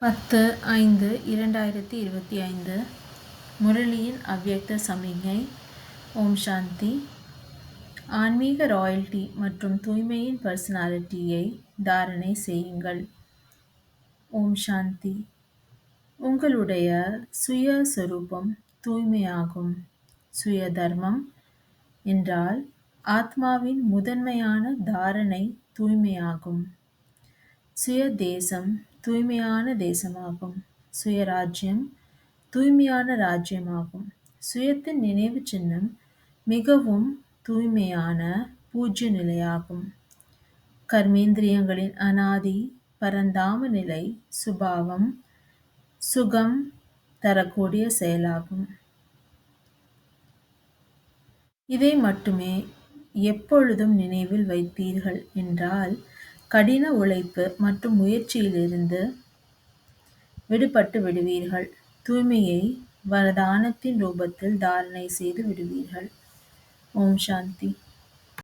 10/5/2025 முரளியின் அவ்யக்த சமிக்ஞை. ஓம் சாந்தி. ஆன்மீக ராயல்டி மற்றும் தூய்மையின் பர்சனாலிட்டியை தாரணை செய்யுங்கள். ஓம் சாந்தி. உங்களுடைய சுய சொரூபம் தூய்மையாகும். சுய தர்மம் என்றால் ஆத்மாவின் முதன்மையான தாரணை தூய்மையாகும். சுய தேசம் தூய்மையான தேசமாகும். சுயராஜ்யம் தூய்மையான ராஜ்யமாகும். சுயத்தின் நினைவு சின்னம் மிகவும் தூய்மையான பூஜ்ய நிலையாகும். கர்மேந்திரியங்களின் அனாதி பரந்தாம நிலை சுபாவம் சுகம் தரக்கூடிய செயலாகும். இதை மட்டுமே எப்பொழுதும் நினைவில் வைத்தீர்கள் என்றால் கடின உழைப்பு மற்றும் முயற்சியிலிருந்து விடுபட்டு விடுவீர்கள். தூய்மையை வரதானத்தின் ரூபத்தில் தாரணை செய்து விடுவீர்கள். ஓம் சாந்தி.